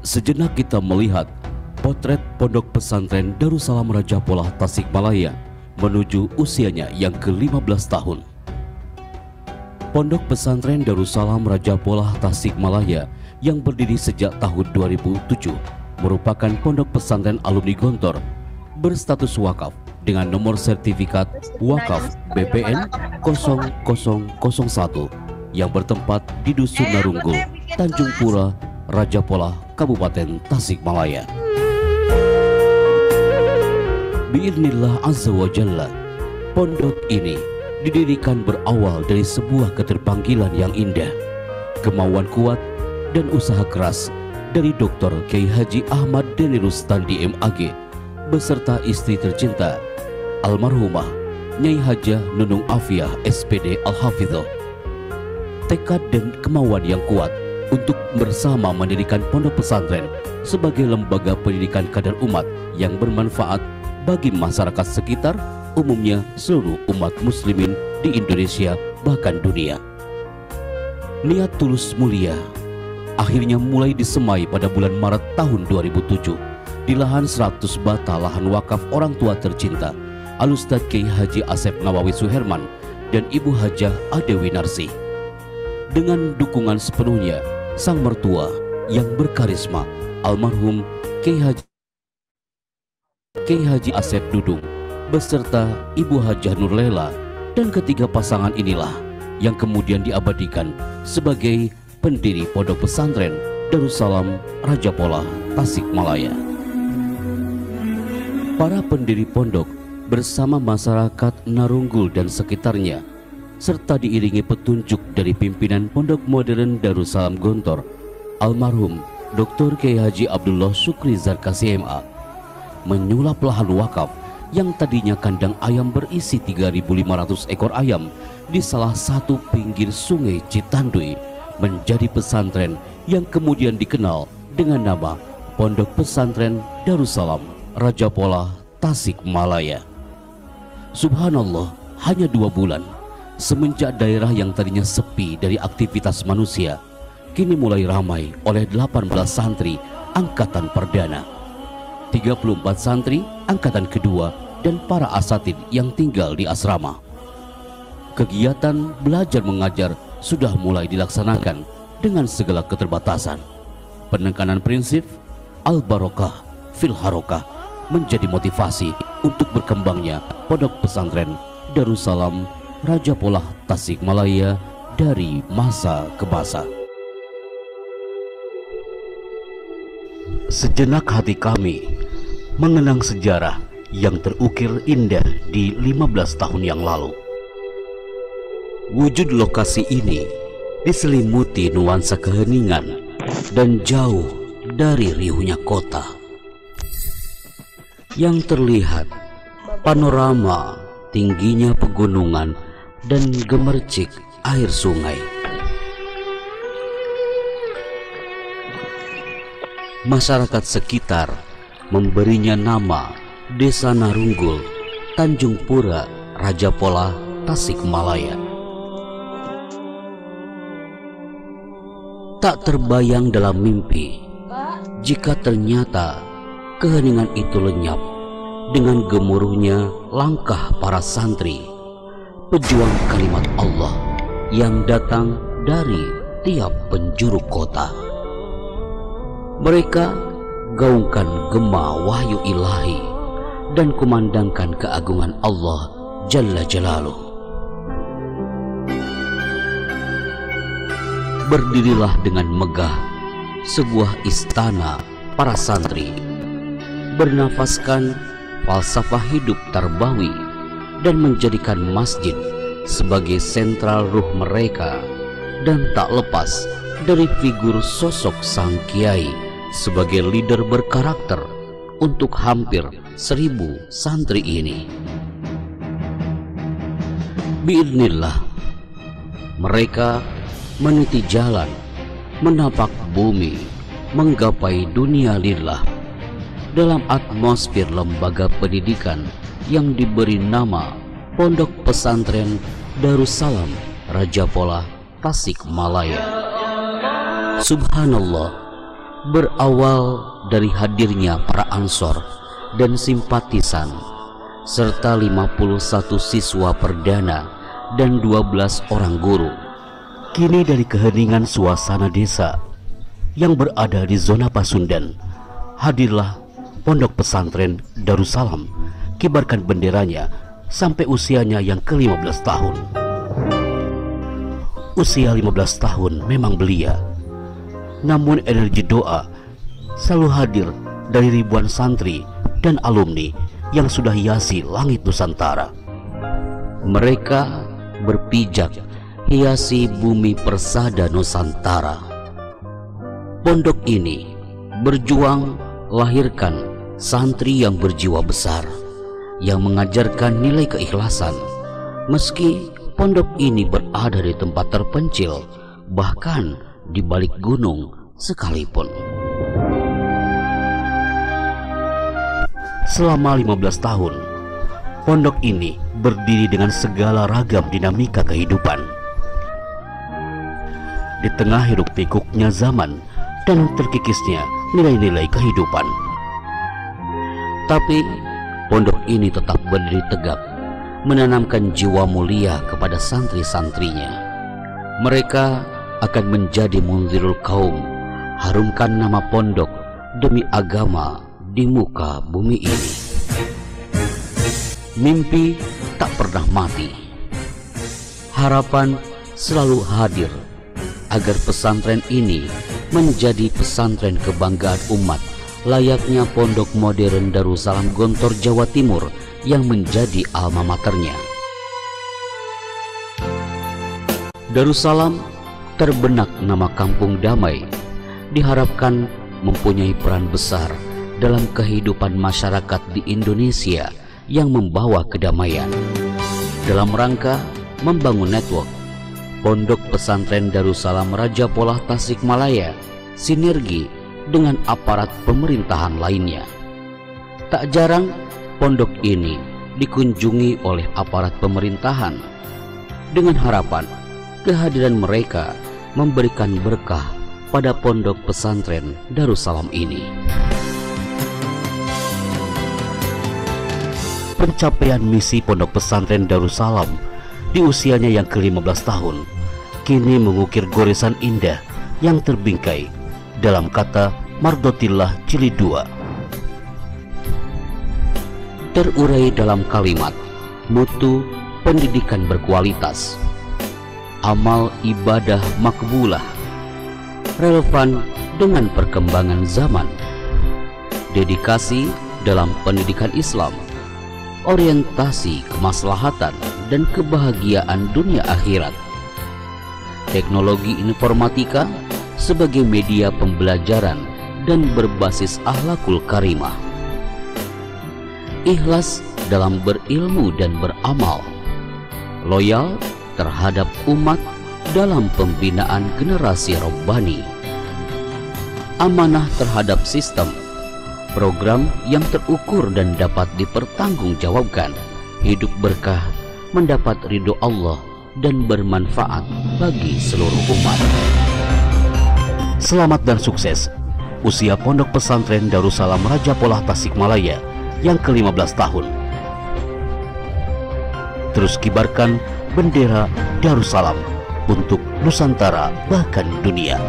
Sejenak kita melihat potret Pondok Pesantren Darussalam Rajapolah Tasikmalaya menuju usianya yang ke-15 tahun. Pondok Pesantren Darussalam Rajapolah Tasikmalaya yang berdiri sejak tahun 2007 merupakan pondok pesantren alumni Gontor berstatus wakaf dengan nomor sertifikat wakaf BPN 0001 yang bertempat di Dusun Narunggul, Tanjung Pura, Rajapolah, Kabupaten Tasikmalaya. Biiznillah Azza wa Jalla, pondok ini didirikan berawal dari sebuah keterpanggilan yang indah, kemauan kuat dan usaha keras dari Dr. Kiai Haji Ahmad Deni Rustandi MAG beserta istri tercinta almarhumah Nyai Hajah Nunung Afiah SPD Al-Hafidhoh. Tekad dan kemauan yang kuat untuk bersama mendirikan pondok pesantren sebagai lembaga pendidikan kader umat yang bermanfaat bagi masyarakat sekitar, umumnya seluruh umat muslimin di Indonesia bahkan dunia. Niat tulus mulia akhirnya mulai disemai pada bulan Maret tahun 2007 di lahan 100 bata lahan wakaf orang tua tercinta Al-Ustaz Kiai Haji Asep Nawawi Suherman dan Ibu Hajah Ade Winarsi. Dengan dukungan sepenuhnya sang mertua yang berkarisma almarhum Kiai Haji Asep Dudung beserta Ibu Hajah Nurlela, dan ketiga pasangan inilah yang kemudian diabadikan sebagai pendiri Pondok Pesantren Darussalam Rajapolah Tasikmalaya. Para pendiri pondok bersama masyarakat Narunggul dan sekitarnya serta diiringi petunjuk dari pimpinan Pondok Modern Darussalam Gontor almarhum Dr. Kiai Haji Abdullah Syukri Zarkasi MA menyulap lahan wakaf yang tadinya kandang ayam berisi 3.500 ekor ayam di salah satu pinggir sungai Citandui menjadi pesantren yang kemudian dikenal dengan nama Pondok Pesantren Darussalam Rajapolah Tasikmalaya. Subhanallah, hanya 2 bulan semenjak daerah yang tadinya sepi dari aktivitas manusia kini mulai ramai oleh 18 santri angkatan perdana, 34 santri angkatan kedua, dan para asatid yang tinggal di asrama. Kegiatan belajar mengajar sudah mulai dilaksanakan dengan segala keterbatasan. Penekanan prinsip al-barokah fil harokah menjadi motivasi untuk berkembangnya Pondok Pesantren Darussalam Rajapolah Tasikmalaya dari masa ke masa. Sejenak hati kami mengenang sejarah yang terukir indah di 15 tahun yang lalu. Wujud lokasi ini diselimuti nuansa keheningan dan jauh dari riuhnya kota. Yang terlihat panorama tingginya pegunungan dan gemercik air sungai. Masyarakat sekitar memberinya nama Desa Narunggul, Tanjung Pura, Rajapolah, Tasikmalaya. Tak terbayang dalam mimpi jika ternyata keheningan itu lenyap dengan gemuruhnya langkah para santri, pejuang kalimat Allah yang datang dari tiap penjuru kota. Mereka gaungkan gema wahyu ilahi dan kumandangkan keagungan Allah Jalla Jalaluh. Berdirilah dengan megah sebuah istana para santri, bernafaskan falsafah hidup tarbawi dan menjadikan masjid sebagai sentral ruh mereka, dan tak lepas dari figur sosok sang kiai sebagai leader berkarakter untuk hampir 1000 santri ini. Biiznillah mereka meniti jalan, menapak bumi, menggapai dunia lillah dalam atmosfer lembaga pendidikan yang diberi nama Pondok Pesantren Darussalam Rajapolah Tasikmalaya. Subhanallah, berawal dari hadirnya para ansor dan simpatisan serta 51 siswa perdana dan 12 orang guru. Kini dari keheningan suasana desa yang berada di zona Pasundan, hadirlah Pondok Pesantren Darussalam, kibarkan benderanya sampai usianya yang ke-15 tahun. Usia 15 tahun memang belia, namun energi doa selalu hadir dari ribuan santri dan alumni yang sudah hiasi langit Nusantara. Mereka berpijak hiasi bumi persada Nusantara. Pondok ini berjuang lahirkan santri yang berjiwa besar, yang mengajarkan nilai keikhlasan. Meski pondok ini berada di tempat terpencil, bahkan di balik gunung sekalipun. Selama 15 tahun, pondok ini berdiri dengan segala ragam dinamika kehidupan. Di tengah hiruk pikuknya zaman dan terkikisnya nilai-nilai kehidupan, tapi pondok ini tetap berdiri tegap, menanamkan jiwa mulia kepada santri-santrinya. Mereka akan menjadi munzirul kaum, harumkan nama pondok demi agama di muka bumi ini. Mimpi tak pernah mati. Harapan selalu hadir agar pesantren ini menjadi pesantren kebanggaan umat, layaknya Pondok Modern Darussalam Gontor, Jawa Timur yang menjadi alma maternya. Darussalam, terbenak nama kampung damai, diharapkan mempunyai peran besar dalam kehidupan masyarakat di Indonesia yang membawa kedamaian. Dalam rangka membangun network, Pondok Pesantren Darussalam Raja Polah Tasikmalaya sinergi dengan aparat pemerintahan lainnya. Tak jarang pondok ini dikunjungi oleh aparat pemerintahan dengan harapan kehadiran mereka memberikan berkah pada Pondok Pesantren Darussalam ini. Pencapaian misi Pondok Pesantren Darussalam di usianya yang ke-15 tahun kini mengukir goresan indah yang terbingkai dalam kata Mardotillah Jilid 2. Terurai dalam kalimat mutu pendidikan berkualitas, amal ibadah makbulah, relevan dengan perkembangan zaman, dedikasi dalam pendidikan Islam, orientasi kemaslahatan dan kebahagiaan dunia akhirat, teknologi informatika sebagai media pembelajaran dan berbasis akhlakul karimah, ikhlas dalam berilmu dan beramal, loyal terhadap umat dalam pembinaan generasi robbani, amanah terhadap sistem, program yang terukur dan dapat dipertanggungjawabkan, hidup berkah, mendapat ridho Allah dan bermanfaat bagi seluruh umat. Selamat dan sukses usia Pondok Pesantren Darussalam Raja Polah Tasikmalaya yang ke-15 tahun. Terus kibarkan bendera Darussalam untuk Nusantara bahkan dunia.